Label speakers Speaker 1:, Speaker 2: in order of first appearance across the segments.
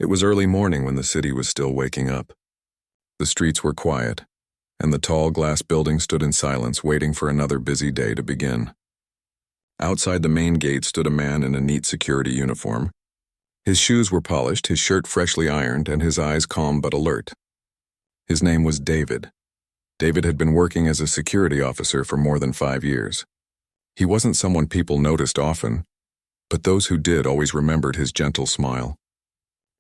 Speaker 1: It was early morning when the city was still waking up. The streets were quiet, and the tall glass building stood in silence waiting for another busy day to begin. Outside the main gate stood a man in a neat security uniform. His shoes were polished, his shirt freshly ironed, and his eyes calm but alert. His name was David. David had been working as a security officer for more than 5 years. He wasn't someone people noticed often, but those who did always remembered his gentle smile.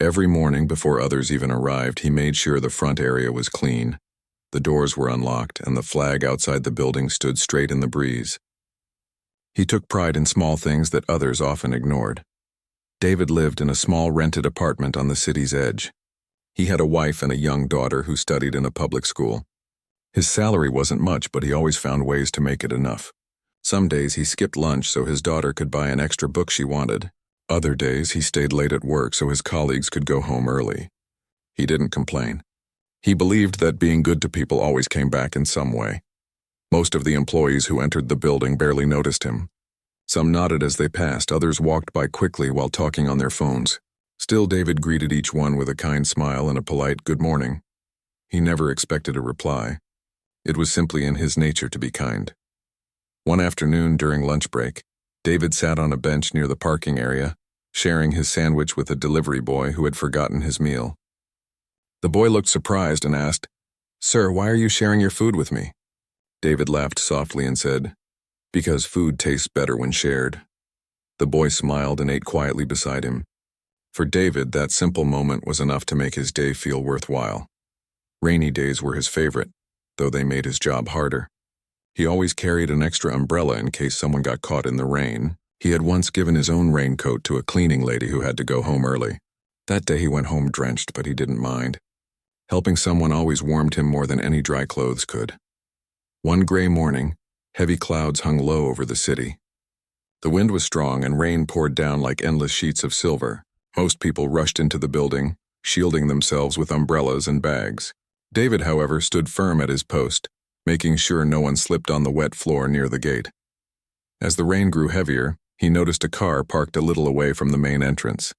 Speaker 1: Every morning before others even arrived, he made sure the front area was clean, the doors were unlocked, and the flag outside the building stood straight in the breeze. He took pride in small things that others often ignored. David lived in a small rented apartment on the city's edge. He had a wife and a young daughter who studied in a public school. His salary wasn't much, but he always found ways to make it enough. Some days he skipped lunch so his daughter could buy an extra book she wanted. Other days he stayed late at work so his colleagues could go home early. He didn't complain. He believed that being good to people always came back in some way. Most of the employees who entered the building barely noticed him. Some nodded as they passed, others walked by quickly while talking on their phones. Still, David greeted each one with a kind smile and a polite good morning. He never expected a reply. It was simply in his nature to be kind. One afternoon during lunch break, David sat on a bench near the parking area, sharing his sandwich with a delivery boy who had forgotten his meal. The boy looked surprised and asked, "Sir, why are you sharing your food with me?" David laughed softly and said, "Because food tastes better when shared." The boy smiled and ate quietly beside him. For David, that simple moment was enough to make his day feel worthwhile. Rainy days were his favorite, though they made his job harder. He always carried an extra umbrella in case someone got caught in the rain. He had once given his own raincoat to a cleaning lady who had to go home early. That day he went home drenched, but he didn't mind. Helping someone always warmed him more than any dry clothes could. One gray morning, heavy clouds hung low over the city. The wind was strong and rain poured down like endless sheets of silver. Most people rushed into the building, shielding themselves with umbrellas and bags. David, however, stood firm at his post, making sure no one slipped on the wet floor near the gate. As the rain grew heavier, he noticed a car parked a little away from the main entrance.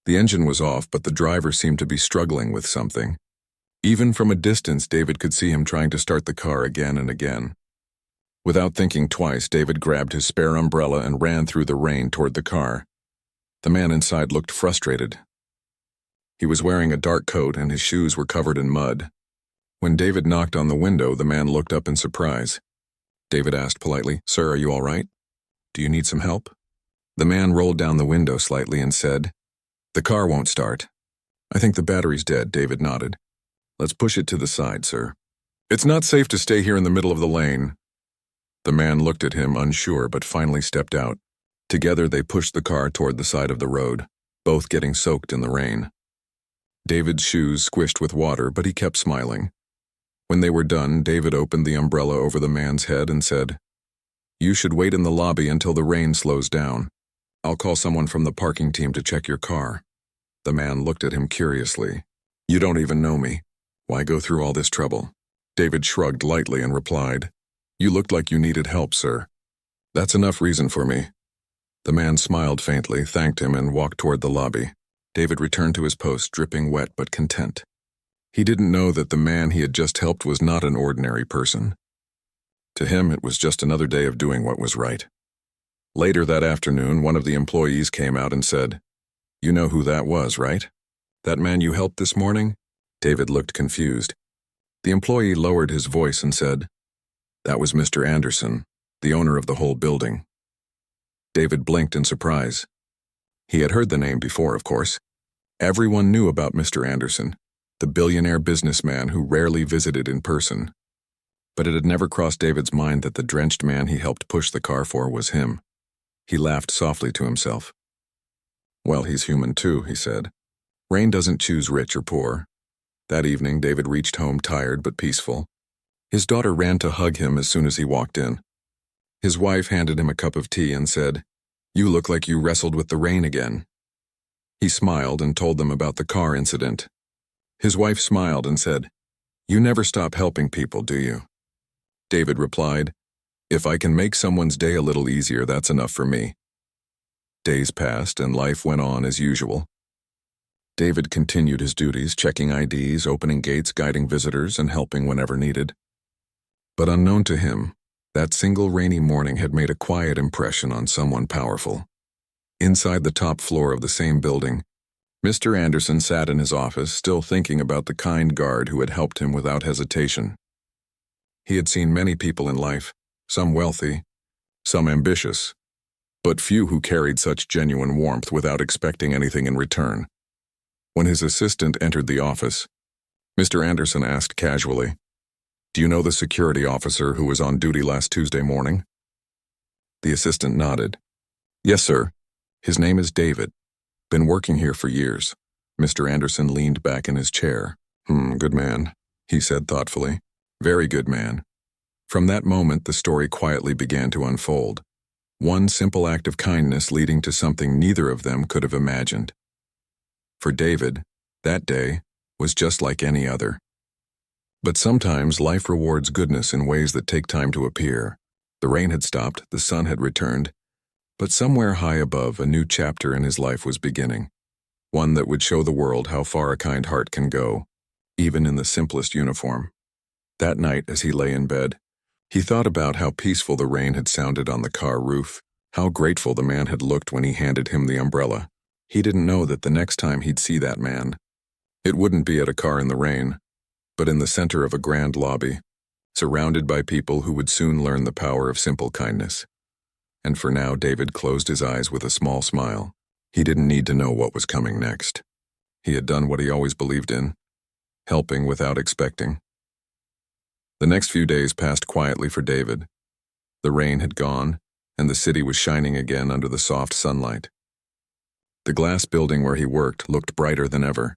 Speaker 1: The engine was off, but the driver seemed to be struggling with something. Even from a distance, David could see him trying to start the car again and again. Without thinking twice, David grabbed his spare umbrella and ran through the rain toward the car. The man inside looked frustrated. He was wearing a dark coat and his shoes were covered in mud. When David knocked on the window, the man looked up in surprise. David asked politely, "Sir, are you all right? Do you need some help?" The man rolled down the window slightly and said, "The car won't start." "I think the battery's dead," David nodded. "Let's push it to the side, sir." "It's not safe to stay here in the middle of the lane." The man looked at him, unsure, but finally stepped out. Together they pushed the car toward the side of the road, both getting soaked in the rain. David's shoes squished with water, but he kept smiling. When they were done, David opened the umbrella over the man's head and said, "You should wait in the lobby until the rain slows down. I'll call someone from the parking team to check your car." The man looked at him curiously. "You don't even know me. Why go through all this trouble?" David shrugged lightly and replied, "You looked like you needed help, sir. That's enough reason for me." The man smiled faintly, thanked him, and walked toward the lobby. David returned to his post, dripping wet but content. He didn't know that the man he had just helped was not an ordinary person. To him, it was just another day of doing what was right. Later that afternoon, one of the employees came out and said, "You know who that was, right? That man you helped this morning?" David looked confused. The employee lowered his voice and said, "That was Mr. Anderson, the owner of the whole building." David blinked in surprise. He had heard the name before, of course. Everyone knew about Mr. Anderson, the billionaire businessman who rarely visited in person. But it had never crossed David's mind that the drenched man he helped push the car for was him. He laughed softly to himself. "Well, he's human too," he said. "Rain doesn't choose rich or poor." That evening, David reached home tired but peaceful. His daughter ran to hug him as soon as he walked in. His wife handed him a cup of tea and said, "You look like you wrestled with the rain again." He smiled and told them about the car incident. His wife smiled and said, "You never stop helping people, do you?" David replied, "If I can make someone's day a little easier, that's enough for me." Days passed and life went on as usual. David continued his duties, checking IDs, opening gates, guiding visitors, and helping whenever needed. But unknown to him, that single rainy morning had made a quiet impression on someone powerful. Inside the top floor of the same building, Mr. Anderson sat in his office, still thinking about the kind guard who had helped him without hesitation. He had seen many people in life, some wealthy, some ambitious, but few who carried such genuine warmth without expecting anything in return. When his assistant entered the office, Mr. Anderson asked casually, "Do you know the security officer who was on duty last Tuesday morning?" The assistant nodded. "Yes, sir. His name is David. Been working here for years." Mr. Anderson leaned back in his chair. Good man," he said thoughtfully. "Very good man." From that moment, the story quietly began to unfold. One simple act of kindness leading to something neither of them could have imagined. For David, that day was just like any other. But sometimes life rewards goodness in ways that take time to appear. The rain had stopped, the sun had returned, but somewhere high above, a new chapter in his life was beginning. One that would show the world how far a kind heart can go, even in the simplest uniform. That night, as he lay in bed, he thought about how peaceful the rain had sounded on the car roof, how grateful the man had looked when he handed him the umbrella. He didn't know that the next time he'd see that man, it wouldn't be at a car in the rain, but in the center of a grand lobby, surrounded by people who would soon learn the power of simple kindness. And for now, David closed his eyes with a small smile. He didn't need to know what was coming next. He had done what he always believed in, helping without expecting. The next few days passed quietly for David. The rain had gone, and the city was shining again under the soft sunlight. The glass building where he worked looked brighter than ever,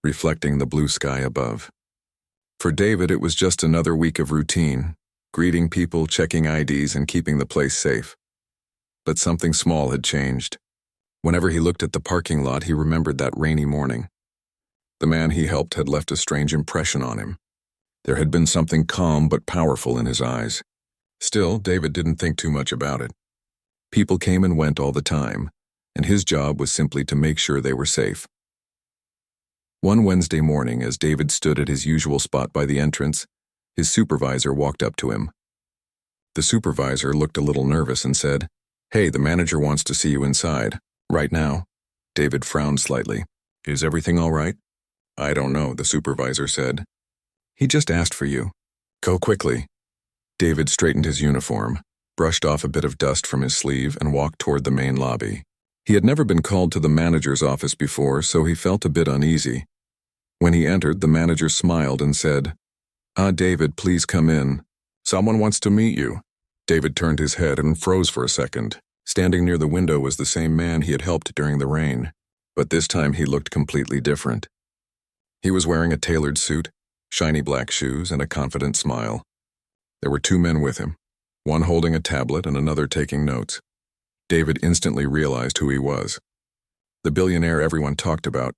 Speaker 1: reflecting the blue sky above. For David, it was just another week of routine, greeting people, checking IDs, and keeping the place safe. But something small had changed. Whenever he looked at the parking lot, he remembered that rainy morning. The man he helped had left a strange impression on him. There had been something calm but powerful in his eyes. Still, David didn't think too much about it. People came and went all the time, and his job was simply to make sure they were safe. One Wednesday morning, as David stood at his usual spot by the entrance, his supervisor walked up to him. The supervisor looked a little nervous and said, "Hey, the manager wants to see you inside. Right now." David frowned slightly. "Is everything all right?" "I don't know," the supervisor said. "He just asked for you. Go quickly." David straightened his uniform, brushed off a bit of dust from his sleeve, and walked toward the main lobby. He had never been called to the manager's office before, so he felt a bit uneasy. When he entered, the manager smiled and said, David, please come in. Someone wants to meet you." David turned his head and froze for a second. Standing near the window was the same man he had helped during the rain, but this time he looked completely different. He was wearing a tailored suit, shiny black shoes, and a confident smile. There were two men with him, one holding a tablet and another taking notes. David instantly realized who he was. The billionaire everyone talked about,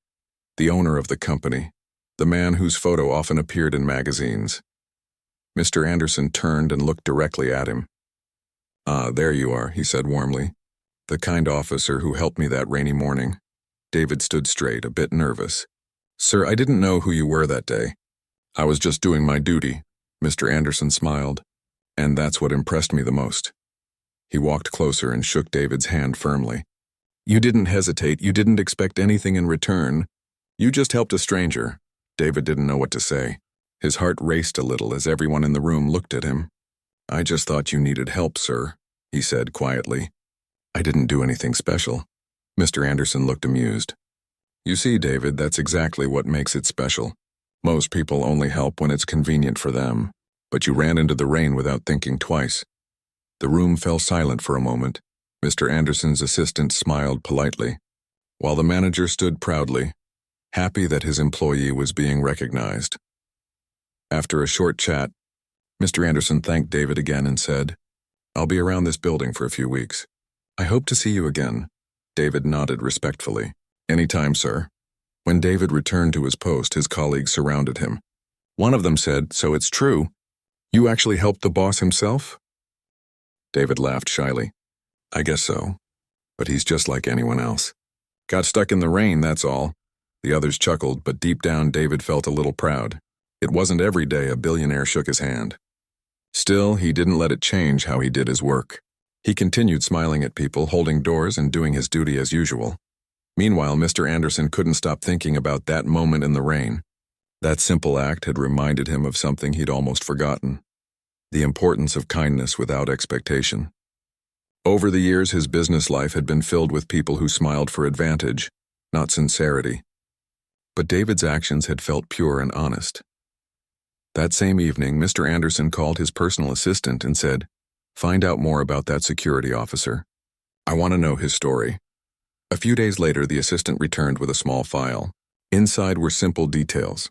Speaker 1: the owner of the company, the man whose photo often appeared in magazines. Mr. Anderson turned and looked directly at him. "Ah, there you are," he said warmly. "The kind officer who helped me that rainy morning." David stood straight, a bit nervous. "Sir, I didn't know who you were that day. I was just doing my duty." Mr. Anderson smiled. "And that's what impressed me the most." He walked closer and shook David's hand firmly. "You didn't hesitate, you didn't expect anything in return. You just helped a stranger." David didn't know what to say. His heart raced a little as everyone in the room looked at him. "I just thought you needed help, sir," he said quietly. "I didn't do anything special." Mr. Anderson looked amused. "You see, David, that's exactly what makes it special. Most people only help when it's convenient for them, but you ran into the rain without thinking twice." The room fell silent for a moment. Mr. Anderson's assistant smiled politely, while the manager stood proudly, happy that his employee was being recognized. After a short chat, Mr. Anderson thanked David again and said, "I'll be around this building for a few weeks. I hope to see you again." David nodded respectfully. "Anytime, sir." When David returned to his post, his colleagues surrounded him. One of them said, "So it's true? You actually helped the boss himself?" David laughed shyly. "I guess so. But he's just like anyone else. Got stuck in the rain, that's all. The others chuckled, but deep down David felt a little proud. It wasn't every day a billionaire shook his hand. Still, he didn't let it change how he did his work. He continued smiling at people, holding doors, and doing his duty as usual. Meanwhile, Mr. Anderson couldn't stop thinking about that moment in the rain. That simple act had reminded him of something he'd almost forgotten: the importance of kindness without expectation. Over the years, his business life had been filled with people who smiled for advantage, not sincerity. But David's actions had felt pure and honest. That same evening, Mr. Anderson called his personal assistant and said, "Find out more about that security officer. I want to know his story." A few days later, the assistant returned with a small file. Inside were simple details: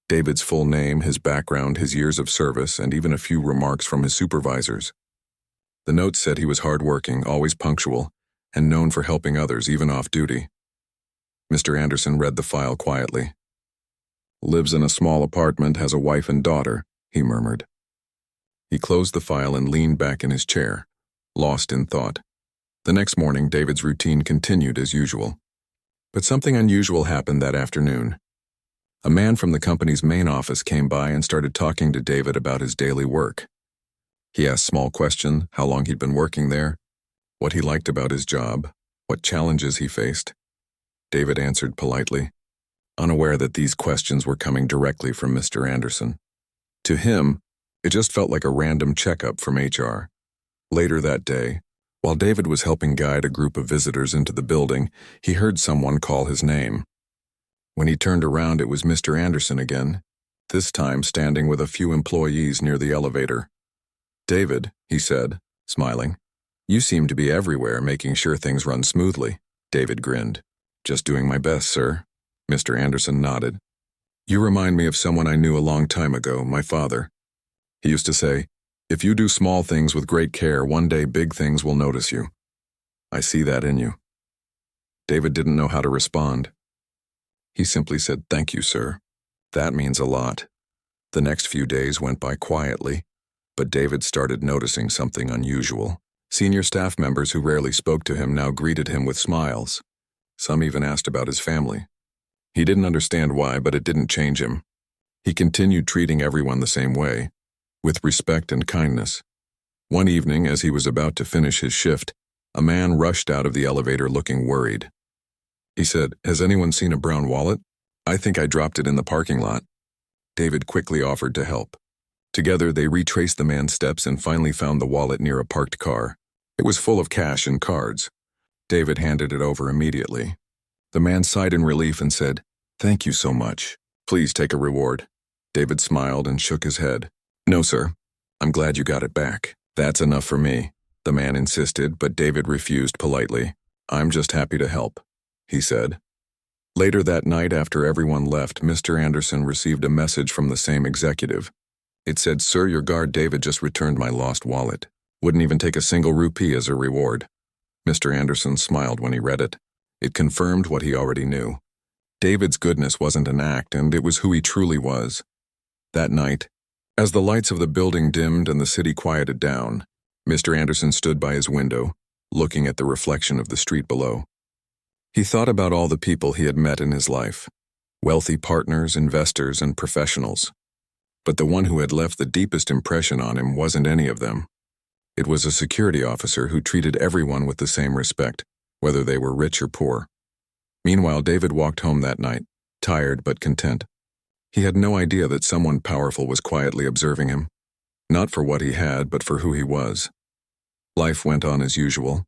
Speaker 1: David's full name, his background, his years of service, and even a few remarks from his supervisors. The notes said he was hardworking, always punctual, and known for helping others even off duty. Mr. Anderson read the file quietly. "Lives in a small apartment, has a wife and daughter," he murmured. He closed the file and leaned back in his chair, lost in thought. The next morning, David's routine continued as usual. But something unusual happened that afternoon. A man from the company's main office came by and started talking to David about his daily work. He asked small questions: how long he'd been working there, what he liked about his job, what challenges he faced. David answered politely, unaware that these questions were coming directly from Mr. Anderson. To him, it just felt like a random checkup from HR. Later that day, while David was helping guide a group of visitors into the building, he heard someone call his name. When he turned around, it was Mr. Anderson again, this time standing with a few employees near the elevator. "David," he said, smiling, "you seem to be everywhere, making sure things run smoothly." David grinned. "Just doing my best, sir." Mr. Anderson nodded. "You remind me of someone I knew a long time ago, my father. He used to say, 'If you do small things with great care, one day big things will notice you.' I see that in you." David didn't know how to respond. He simply said, "Thank you, sir. That means a lot." The next few days went by quietly, but David started noticing something unusual. Senior staff members who rarely spoke to him now greeted him with smiles. Some even asked about his family. He didn't understand why, but it didn't change him. He continued treating everyone the same way, with respect and kindness. One evening, as he was about to finish his shift, a man rushed out of the elevator looking worried. He said, "Has anyone seen a brown wallet? I think I dropped it in the parking lot." David quickly offered to help. Together, they retraced the man's steps and finally found the wallet near a parked car. It was full of cash and cards. David handed it over immediately. The man sighed in relief and said, "Thank you so much. Please take a reward." David smiled and shook his head. "No, sir. I'm glad you got it back. That's enough for me," the man insisted, but David refused politely. "I'm just happy to help," he said. Later that night, after everyone left, Mr. Anderson received a message from the same executive. It said, "Sir, your guard David just returned my lost wallet. Wouldn't even take a single rupee as a reward." Mr. Anderson smiled when he read it. It confirmed what he already knew. David's goodness wasn't an act, and it was who he truly was. That night, as the lights of the building dimmed and the city quieted down, Mr. Anderson stood by his window, looking at the reflection of the street below. He thought about all the people he had met in his life: wealthy partners, investors, and professionals. But the one who had left the deepest impression on him wasn't any of them. It was a security officer who treated everyone with the same respect, whether they were rich or poor. Meanwhile, David walked home that night, tired but content. He had no idea that someone powerful was quietly observing him, not for what he had, but for who he was. Life went on as usual,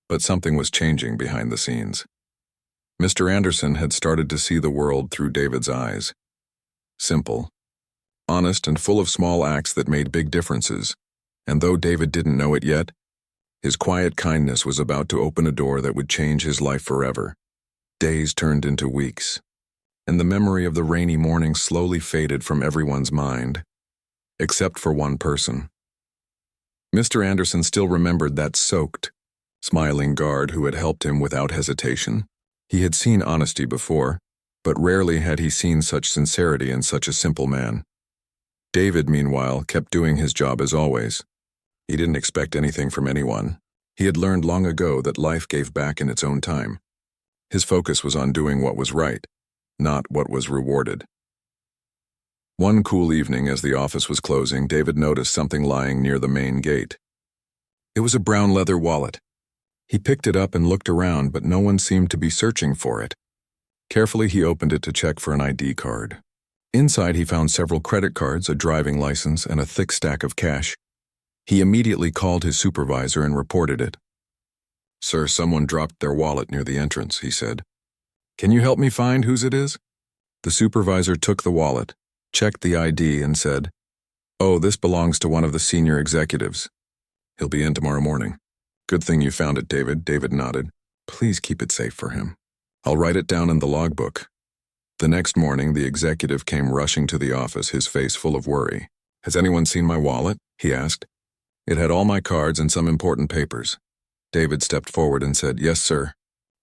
Speaker 1: but something was changing behind the scenes. Mr. Anderson had started to see the world through David's eyes. Simple, honest, and full of small acts that made big differences. And though David didn't know it yet, his quiet kindness was about to open a door that would change his life forever. Days turned into weeks, and the memory of the rainy morning slowly faded from everyone's mind, except for one person. Mr. Anderson still remembered that soaked, smiling guard who had helped him without hesitation. He had seen honesty before, but rarely had he seen such sincerity in such a simple man. David, meanwhile, kept doing his job as always. He didn't expect anything from anyone. He had learned long ago that life gave back in its own time. His focus was on doing what was right, not what was rewarded. One cool evening, as the office was closing, David noticed something lying near the main gate. It was a brown leather wallet. He picked it up and looked around, but no one seemed to be searching for it. Carefully, he opened it to check for an ID card. Inside, he found several credit cards, a driving license, and a thick stack of cash. He immediately called his supervisor and reported it. "Sir, someone dropped their wallet near the entrance," he said. "Can you help me find whose it is?" The supervisor took the wallet, checked the ID, and said, "Oh, this belongs to one of the senior executives. He'll be in tomorrow morning." "Good thing you found it, David," David nodded. "Please keep it safe for him. I'll write it down in the logbook." The next morning, the executive came rushing to the office, his face full of worry. "Has anyone seen my wallet?" he asked. It had all my cards and some important papers. David stepped forward and said, "Yes, sir.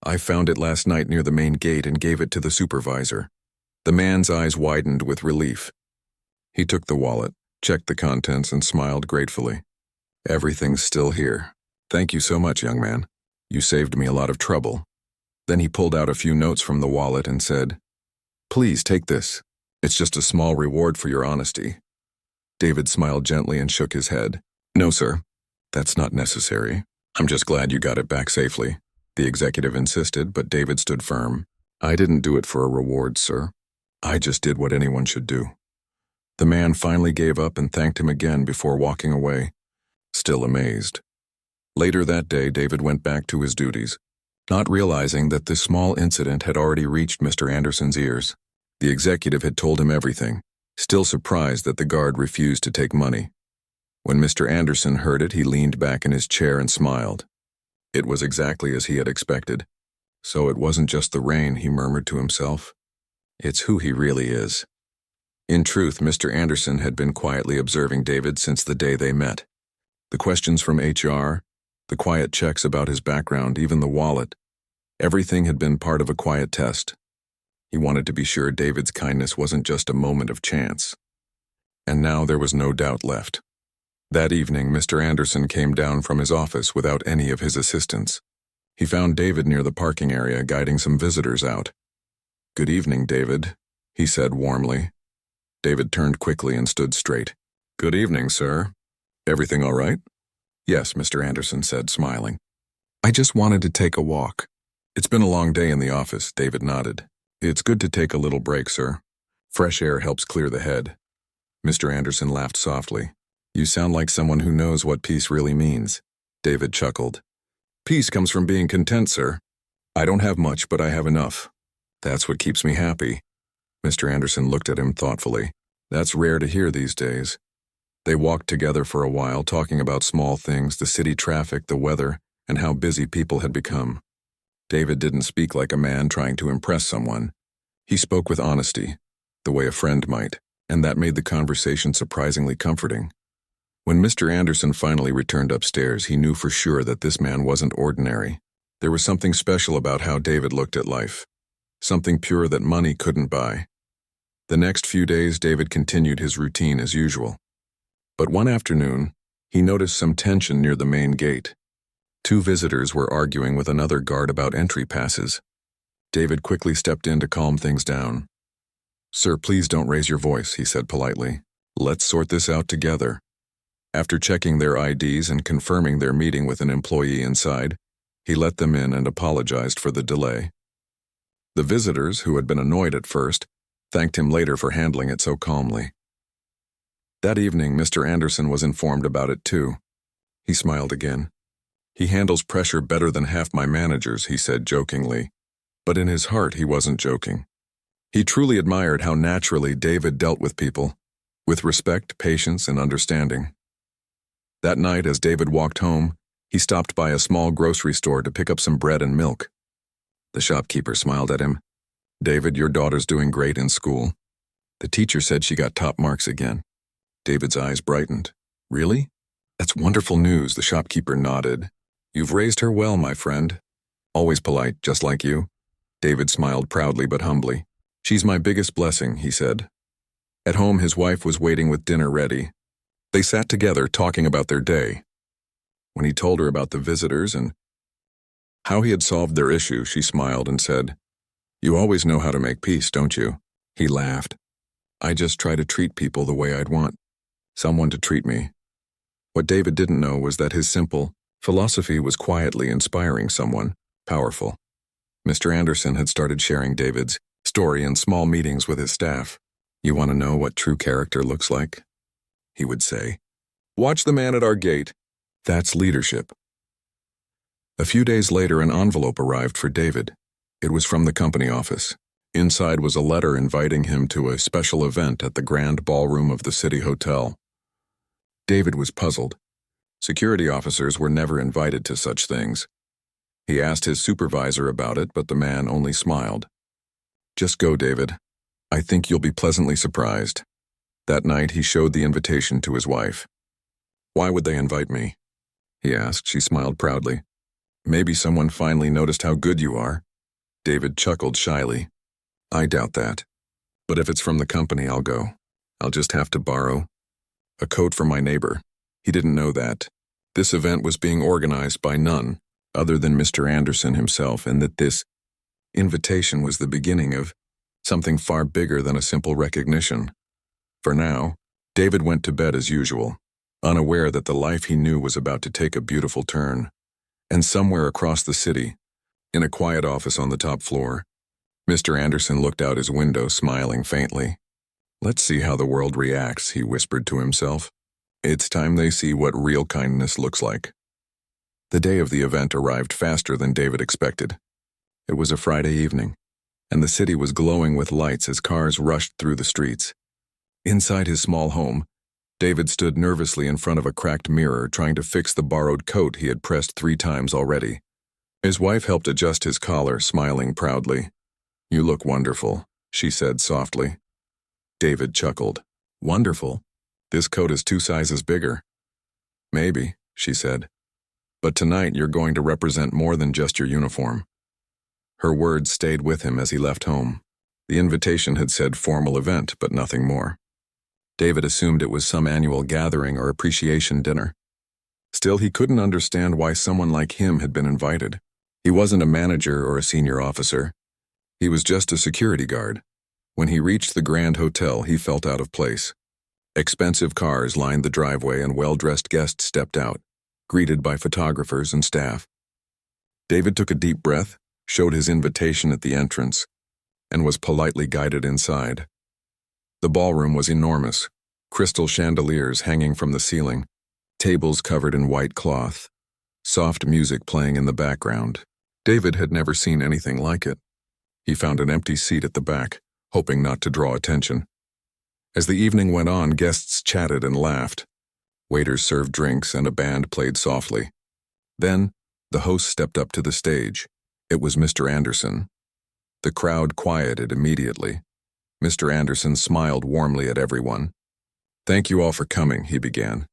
Speaker 1: I found it last night near the main gate and gave it to the supervisor." The man's eyes widened with relief. He took the wallet, checked the contents, and smiled gratefully. "Everything's still here. Thank you so much, young man. You saved me a lot of trouble." Then he pulled out a few notes from the wallet and said, "Please take this. It's just a small reward for your honesty." David smiled gently and shook his head. "No, sir. That's not necessary. I'm just glad you got it back safely." The executive insisted, but David stood firm. "I didn't do it for a reward, sir. I just did what anyone should do." The man finally gave up and thanked him again before walking away, still amazed. Later that day, David went back to his duties, not realizing that this small incident had already reached Mr. Anderson's ears. The executive had told him everything, still surprised that the guard refused to take money. When Mr. Anderson heard it, he leaned back in his chair and smiled. It was exactly as he had expected. So it wasn't just the rain, he murmured to himself. It's who he really is. In truth, Mr. Anderson had been quietly observing David since the day they met. The questions from HR, the quiet checks about his background, even the wallet, everything had been part of a quiet test. He wanted to be sure David's kindness wasn't just a moment of chance. And now there was no doubt left. That evening, Mr. Anderson came down from his office without any of his assistants. He found David near the parking area, guiding some visitors out. "Good evening, David," he said warmly. David turned quickly and stood straight. "Good evening, sir. Everything all right?" "Yes," Mr. Anderson said, smiling. "I just wanted to take a walk." "It's been a long day in the office," David nodded. "It's good to take a little break, sir. Fresh air helps clear the head." Mr. Anderson laughed softly. "You sound like someone who knows what peace really means." David chuckled. "Peace comes from being content, sir. I don't have much, but I have enough. That's what keeps me happy." Mr. Anderson looked at him thoughtfully. "That's rare to hear these days." They walked together for a while, talking about small things, the city traffic, the weather, and how busy people had become. David didn't speak like a man trying to impress someone. He spoke with honesty, the way a friend might, and that made the conversation surprisingly comforting. When Mr. Anderson finally returned upstairs, he knew for sure that this man wasn't ordinary. There was something special about how David looked at life, something pure that money couldn't buy. The next few days, David continued his routine as usual. But one afternoon, he noticed some tension near the main gate. Two visitors were arguing with another guard about entry passes. David quickly stepped in to calm things down. "Sir, please don't raise your voice," he said politely. "Let's sort this out together." After checking their IDs and confirming their meeting with an employee inside, he let them in and apologized for the delay. The visitors, who had been annoyed at first, thanked him later for handling it so calmly. That evening, Mr. Anderson was informed about it too. He smiled again. "He handles pressure better than half my managers," he said jokingly. But in his heart, he wasn't joking. He truly admired how naturally David dealt with people, with respect, patience, and understanding. That night, as David walked home, he stopped by a small grocery store to pick up some bread and milk. The shopkeeper smiled at him. "David, your daughter's doing great in school. The teacher said she got top marks again." David's eyes brightened. "Really? That's wonderful news," the shopkeeper nodded. "You've raised her well, my friend. Always polite, just like you." David smiled proudly but humbly. "She's my biggest blessing," he said. At home, his wife was waiting with dinner ready. They sat together talking about their day. When he told her about the visitors and how he had solved their issue, she smiled and said, You always know how to make peace, don't you? He laughed. I just try to treat people the way I'd want someone to treat me. What David didn't know was that his simple philosophy was quietly inspiring someone powerful. Mr. Anderson had started sharing David's story in small meetings with his staff. You want to know what true character looks like? He would say. Watch the man at our gate. That's leadership. A few days later, an envelope arrived for David. It was from the company office. Inside was a letter inviting him to a special event at the grand ballroom of the city hotel. David was puzzled. Security officers were never invited to such things. He asked his supervisor about it, but the man only smiled. Just go, David. I think you'll be pleasantly surprised. That night, he showed the invitation to his wife. Why would they invite me? He asked. She smiled proudly. Maybe someone finally noticed how good you are. David chuckled shyly. I doubt that. But if it's from the company, I'll go. I'll just have to borrow a coat from my neighbor. He didn't know that. This event was being organized by none other than Mr. Anderson himself, and that this invitation was the beginning of something far bigger than a simple recognition. For now, David went to bed as usual, unaware that the life he knew was about to take a beautiful turn. And somewhere across the city, in a quiet office on the top floor, Mr. Anderson looked out his window, smiling faintly. Let's see how the world reacts, he whispered to himself. It's time they see what real kindness looks like. The day of the event arrived faster than David expected. It was a Friday evening, and the city was glowing with lights as cars rushed through the streets. Inside his small home, David stood nervously in front of a cracked mirror, trying to fix the borrowed coat he had pressed 3 times already. His wife helped adjust his collar, smiling proudly. You look wonderful, she said softly. David chuckled. Wonderful? This coat is 2 sizes bigger. Maybe, she said. But tonight you're going to represent more than just your uniform. Her words stayed with him as he left home. The invitation had said formal event, but nothing more. David assumed it was some annual gathering or appreciation dinner. Still, he couldn't understand why someone like him had been invited. He wasn't a manager or a senior officer. He was just a security guard. When he reached the Grand Hotel, he felt out of place. Expensive cars lined the driveway and well-dressed guests stepped out, greeted by photographers and staff. David took a deep breath, showed his invitation at the entrance, and was politely guided inside. The ballroom was enormous, crystal chandeliers hanging from the ceiling, tables covered in white cloth, soft music playing in the background. David had never seen anything like it. He found an empty seat at the back, hoping not to draw attention. As the evening went on, guests chatted and laughed. Waiters served drinks and a band played softly. Then, the host stepped up to the stage. It was Mr. Anderson. The crowd quieted immediately. Mr. Anderson smiled warmly at everyone. Thank you all for coming, he began.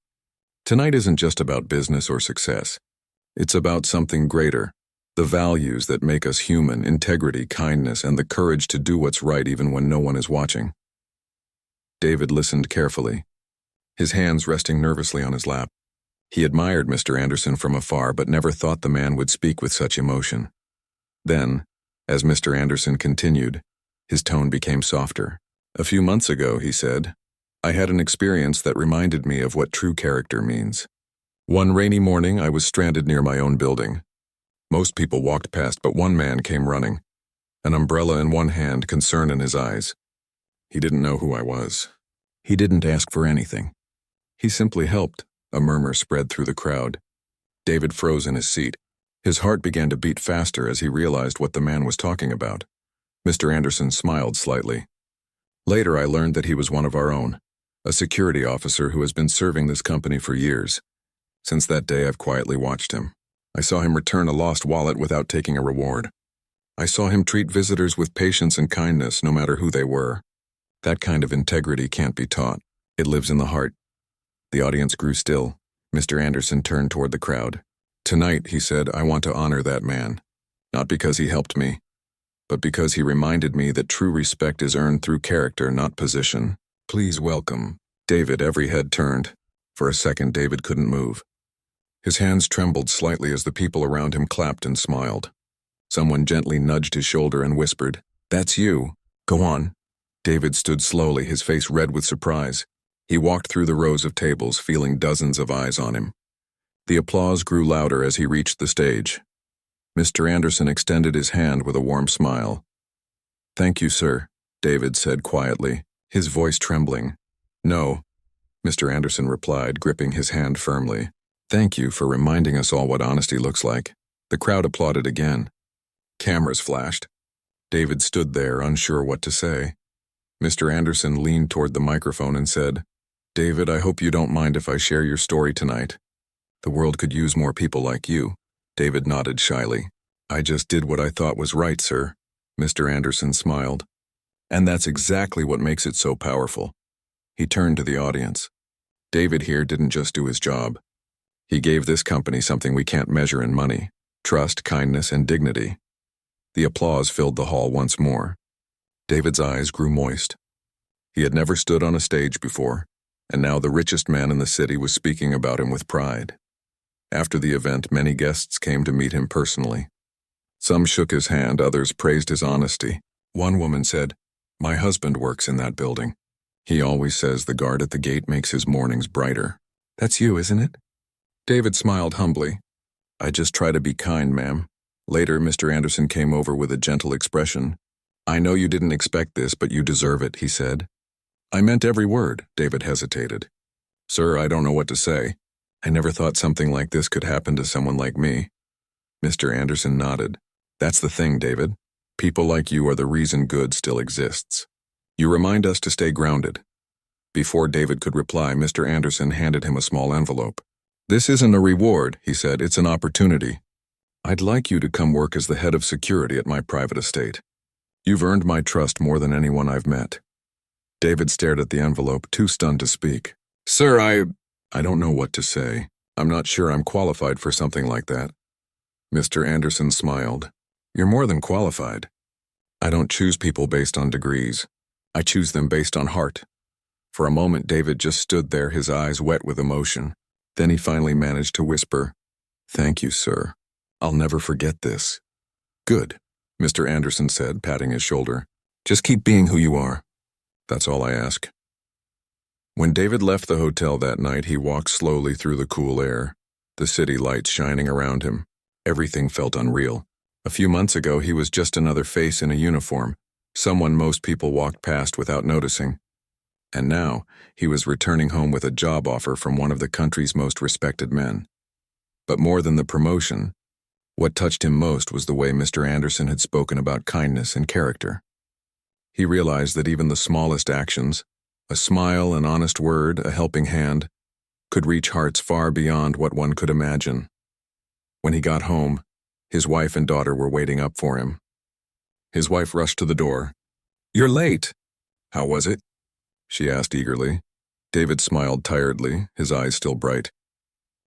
Speaker 1: Tonight isn't just about business or success. It's about something greater. The values that make us human, integrity, kindness, and the courage to do what's right even when no one is watching. David listened carefully, his hands resting nervously on his lap. He admired Mr. Anderson from afar, but never thought the man would speak with such emotion. Then, as Mr. Anderson continued, his tone became softer. A few months ago, he said, I had an experience that reminded me of what true character means. One rainy morning, I was stranded near my own building. Most people walked past, but one man came running, an umbrella in one hand, concern in his eyes. He didn't know who I was. He didn't ask for anything. He simply helped. A murmur spread through the crowd. David froze in his seat. His heart began to beat faster as he realized what the man was talking about. Mr. Anderson smiled slightly. Later, I learned that he was one of our own, a security officer who has been serving this company for years. Since that day, I've quietly watched him. I saw him return a lost wallet without taking a reward. I saw him treat visitors with patience and kindness, no matter who they were. That kind of integrity can't be taught. It lives in the heart. The audience grew still. Mr. Anderson turned toward the crowd. Tonight, he said, I want to honor that man. Not because he helped me, but because he reminded me that true respect is earned through character, not position. Please welcome. David, every head turned. For a second, David couldn't move. His hands trembled slightly as the people around him clapped and smiled. Someone gently nudged his shoulder and whispered, That's you. Go on. David stood slowly, his face red with surprise. He walked through the rows of tables, feeling dozens of eyes on him. The applause grew louder as he reached the stage. Mr. Anderson extended his hand with a warm smile. "Thank you, sir," David said quietly, his voice trembling. "No," Mr. Anderson replied, gripping his hand firmly. "Thank you for reminding us all what honesty looks like." The crowd applauded again. Cameras flashed. David stood there, unsure what to say. Mr. Anderson leaned toward the microphone and said, "David, I hope you don't mind if I share your story tonight. The world could use more people like you." David nodded shyly. "I just did what I thought was right, sir." Mr. Anderson smiled. "And that's exactly what makes it so powerful." He turned to the audience. "David here didn't just do his job. He gave this company something we can't measure in money: trust, kindness, and dignity." The applause filled the hall once more. David's eyes grew moist. He had never stood on a stage before, and now the richest man in the city was speaking about him with pride. After the event, many guests came to meet him personally. Some shook his hand, others praised his honesty. One woman said, "My husband works in that building. He always says the guard at the gate makes his mornings brighter." "That's you, isn't it?" David smiled humbly. "I just try to be kind, ma'am." Later, Mr. Anderson came over with a gentle expression. "I know you didn't expect this, but you deserve it," he said. "I meant every word," David hesitated. "Sir, I don't know what to say. I never thought something like this could happen to someone like me." Mr. Anderson nodded. "That's the thing, David. People like you are the reason good still exists. You remind us to stay grounded." Before David could reply, Mr. Anderson handed him a small envelope. "This isn't a reward," he said. "It's an opportunity. I'd like you to come work as the head of security at my private estate. You've earned my trust more than anyone I've met." David stared at the envelope, too stunned to speak. "Sir, I don't know what to say. I'm not sure I'm qualified for something like that." Mr. Anderson smiled. "You're more than qualified. I don't choose people based on degrees. I choose them based on heart." For a moment, David just stood there, his eyes wet with emotion. Then he finally managed to whisper, "Thank you, sir. I'll never forget this." "Good," Mr. Anderson said, patting his shoulder. "Just keep being who you are. That's all I ask." When David left the hotel that night, he walked slowly through the cool air, the city lights shining around him. Everything felt unreal. A few months ago, he was just another face in a uniform, someone most people walked past without noticing. And now, he was returning home with a job offer from one of the country's most respected men. But more than the promotion, what touched him most was the way Mr. Anderson had spoken about kindness and character. He realized that even the smallest actions, a smile, an honest word, a helping hand, could reach hearts far beyond what one could imagine. When he got home, his wife and daughter were waiting up for him. His wife rushed to the door. "You're late." "How was it?" she asked eagerly. David smiled tiredly, his eyes still bright.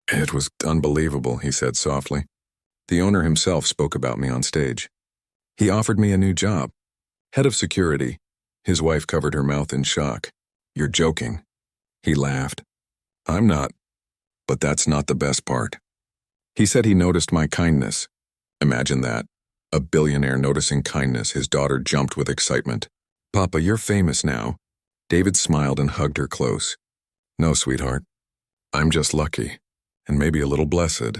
Speaker 1: "It was unbelievable," he said softly. "The owner himself spoke about me on stage. He offered me a new job. Head of security." His wife covered her mouth in shock. "You're joking." He laughed. "I'm not. But that's not the best part. He said he noticed my kindness." Imagine that. A billionaire noticing kindness. His daughter jumped with excitement. "Papa, you're famous now." David smiled and hugged her close. "No, sweetheart. I'm just lucky, and maybe a little blessed."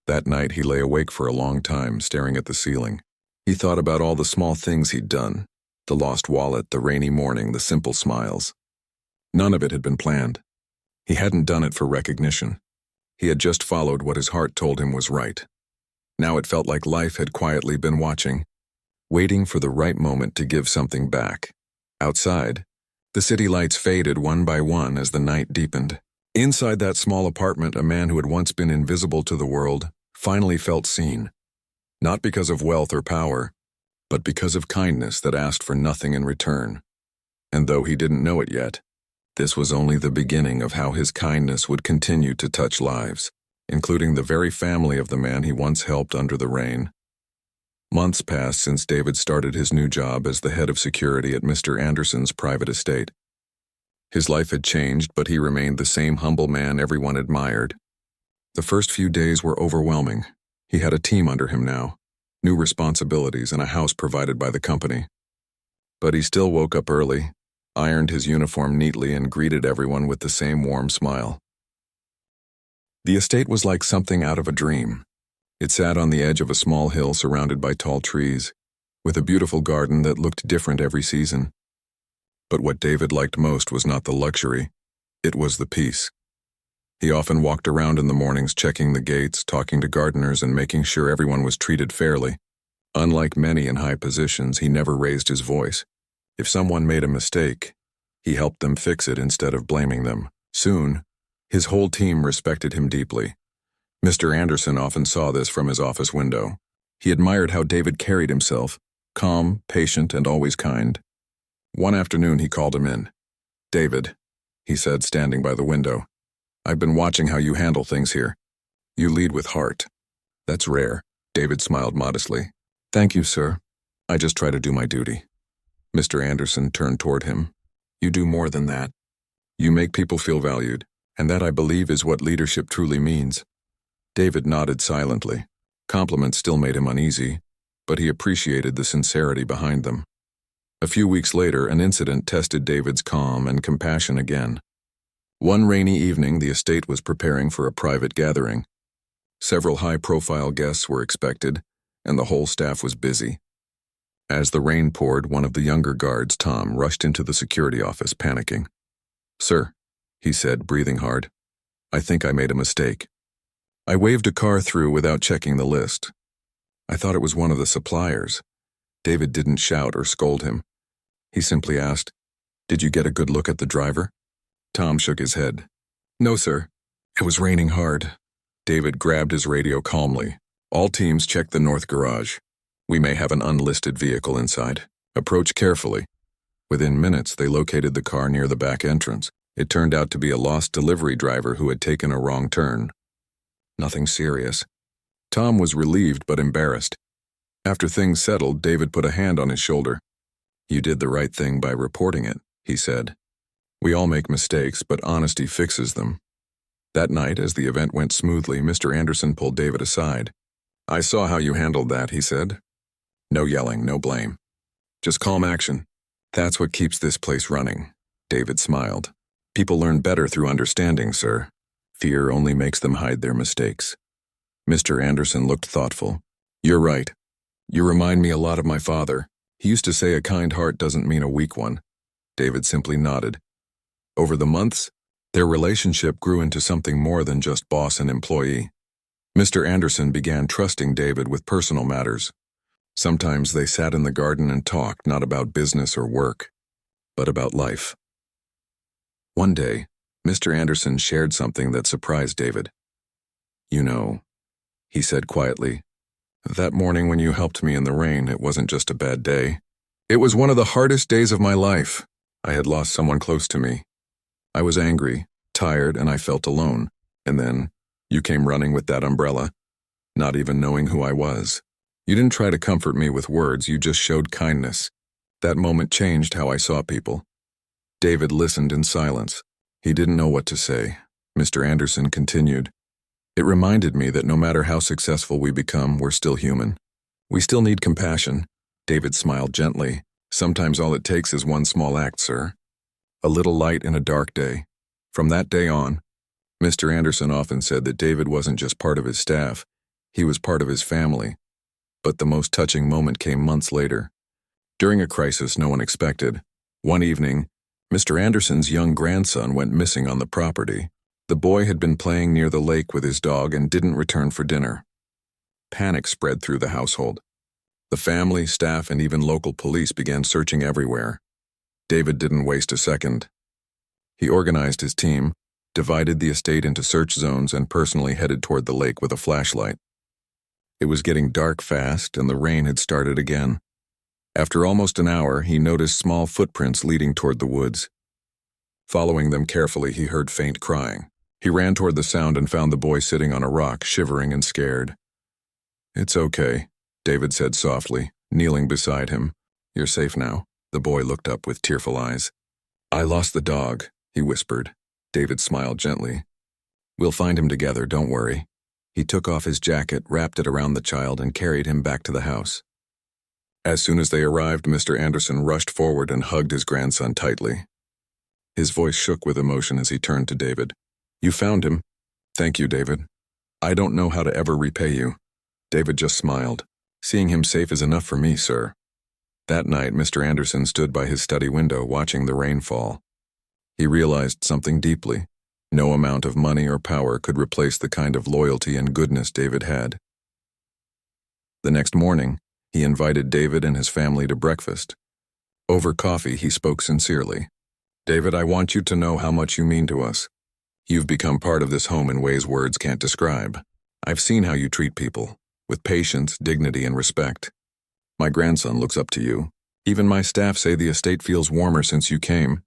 Speaker 1: That night he lay awake for a long time, staring at the ceiling. He thought about all the small things he'd done. The lost wallet, the rainy morning, the simple smiles. None of it had been planned. He hadn't done it for recognition. He had just followed what his heart told him was right. Now it felt like life had quietly been watching, waiting for the right moment to give something back. Outside, the city lights faded one by one as the night deepened. Inside that small apartment, a man who had once been invisible to the world finally felt seen. Not because of wealth or power, but because of kindness that asked for nothing in return. And though he didn't know it yet, this was only the beginning of how his kindness would continue to touch lives, including the very family of the man he once helped under the rain. Months passed since David started his new job as the head of security at Mr. Anderson's private estate. His life had changed, but he remained the same humble man everyone admired. The first few days were overwhelming. He had a team under him now, new responsibilities, and a house provided by the company. But he still woke up early, ironed his uniform neatly, and greeted everyone with the same warm smile. The estate was like something out of a dream. It sat on the edge of a small hill surrounded by tall trees, with a beautiful garden that looked different every season. But what David liked most was not the luxury, it was the peace. He often walked around in the mornings checking the gates, talking to gardeners, and making sure everyone was treated fairly. Unlike many in high positions, he never raised his voice. If someone made a mistake, he helped them fix it instead of blaming them. Soon, his whole team respected him deeply. Mr. Anderson often saw this from his office window. He admired how David carried himself, calm, patient, and always kind. One afternoon he called him in. "David," he said, standing by the window, "I've been watching how you handle things here. You lead with heart." "That's rare," David smiled modestly. "Thank you, sir. I just try to do my duty." Mr. Anderson turned toward him. "You do more than that. You make people feel valued, and that, I believe, is what leadership truly means." David nodded silently. Compliments still made him uneasy, but he appreciated the sincerity behind them. A few weeks later, an incident tested David's calm and compassion again. One rainy evening, the estate was preparing for a private gathering. Several high-profile guests were expected, and the whole staff was busy. As the rain poured, one of the younger guards, Tom, rushed into the security office, panicking. "Sir," he said, breathing hard, "I think I made a mistake. I waved a car through without checking the list. I thought it was one of the suppliers." David didn't shout or scold him. He simply asked, "Did you get a good look at the driver?" Tom shook his head. "No, sir. It was raining hard." David grabbed his radio calmly. "All teams check the north garage. We may have an unlisted vehicle inside. Approach carefully." Within minutes, they located the car near the back entrance. It turned out to be a lost delivery driver who had taken a wrong turn. Nothing serious. Tom was relieved but embarrassed. After things settled, David put a hand on his shoulder. "You did the right thing by reporting it," he said. "We all make mistakes, but honesty fixes them." That night, as the event went smoothly, Mr. Anderson pulled David aside. "I saw how you handled that," he said. "No yelling, no blame. Just calm action. That's what keeps this place running." David smiled. "People learn better through understanding, sir. Fear only makes them hide their mistakes." Mr. Anderson looked thoughtful. "You're right. You remind me a lot of my father. He used to say a kind heart doesn't mean a weak one." David simply nodded. Over the months, their relationship grew into something more than just boss and employee. Mr. Anderson began trusting David with personal matters. Sometimes they sat in the garden and talked, not about business or work, but about life. One day, Mr. Anderson shared something that surprised David. "You know," he said quietly, "that morning when you helped me in the rain, it wasn't just a bad day. It was one of the hardest days of my life. I had lost someone close to me. I was angry, tired, and I felt alone. And then, you came running with that umbrella, not even knowing who I was. You didn't try to comfort me with words, you just showed kindness. That moment changed how I saw people." David listened in silence. He didn't know what to say. Mr. Anderson continued. "It reminded me that no matter how successful we become, we're still human. We still need compassion." David smiled gently. "Sometimes all it takes is one small act, sir. A little light in a dark day." From that day on, Mr. Anderson often said that David wasn't just part of his staff, he was part of his family. But the most touching moment came months later. During a crisis no one expected. One evening, Mr. Anderson's young grandson went missing on the property. The boy had been playing near the lake with his dog and didn't return for dinner. Panic spread through the household. The family, staff, and even local police began searching everywhere. David didn't waste a second. He organized his team, divided the estate into search zones, and personally headed toward the lake with a flashlight. It was getting dark fast, and the rain had started again. After almost an hour, he noticed small footprints leading toward the woods. Following them carefully, he heard faint crying. He ran toward the sound and found the boy sitting on a rock, shivering and scared. "It's okay," David said softly, kneeling beside him. "You're safe now." The boy looked up with tearful eyes. "I lost the dog," he whispered. David smiled gently. "We'll find him together, don't worry." He took off his jacket, wrapped it around the child, and carried him back to the house. As soon as they arrived, Mr. Anderson rushed forward and hugged his grandson tightly. His voice shook with emotion as he turned to David. "You found him." "Thank you, David. I don't know how to ever repay you." David just smiled. "Seeing him safe is enough for me, sir." That night, Mr. Anderson stood by his study window watching the rain fall. He realized something deeply. No amount of money or power could replace the kind of loyalty and goodness David had. The next morning, he invited David and his family to breakfast. Over coffee, he spoke sincerely. "David, I want you to know how much you mean to us. You've become part of this home in ways words can't describe. I've seen how you treat people, with patience, dignity, and respect. My grandson looks up to you. Even my staff say the estate feels warmer since you came."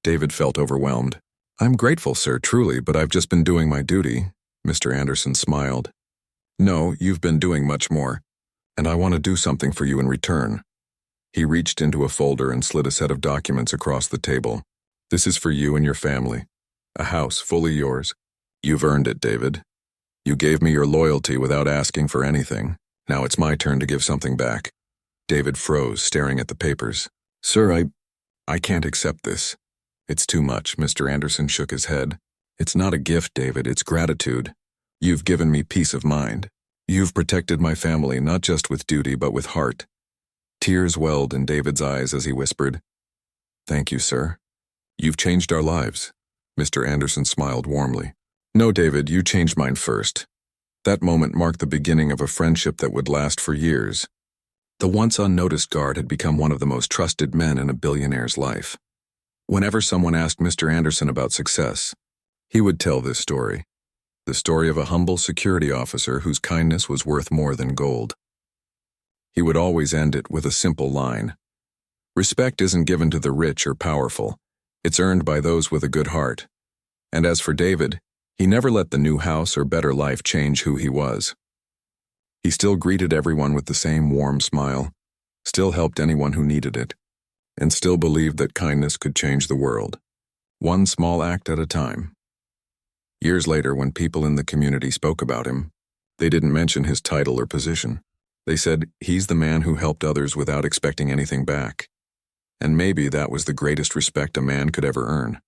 Speaker 1: David felt overwhelmed. "I'm grateful, sir, truly, but I've just been doing my duty." Mr. Anderson smiled. "No, you've been doing much more, and I want to do something for you in return." He reached into a folder and slid a set of documents across the table. "This is for you and your family. A house fully yours. You've earned it, David. You gave me your loyalty without asking for anything. Now it's my turn to give something back." David froze, staring at the papers. "Sir, I can't accept this." "It's too much," Mr. Anderson shook his head. "It's not a gift, David, it's gratitude. You've given me peace of mind. You've protected my family not just with duty but with heart." Tears welled in David's eyes as he whispered, "Thank you, sir. You've changed our lives." Mr. Anderson smiled warmly. "No, David, you changed mine first." That moment marked the beginning of a friendship that would last for years. The once unnoticed guard had become one of the most trusted men in a billionaire's life. Whenever someone asked Mr. Anderson about success, he would tell this story. The story of a humble security officer whose kindness was worth more than gold. He would always end it with a simple line. "Respect isn't given to the rich or powerful. It's earned by those with a good heart." And as for David, he never let the new house or better life change who he was. He still greeted everyone with the same warm smile, still helped anyone who needed it, and still believed that kindness could change the world, one small act at a time. Years later, when people in the community spoke about him, they didn't mention his title or position. They said, "He's the man who helped others without expecting anything back." And maybe that was the greatest respect a man could ever earn.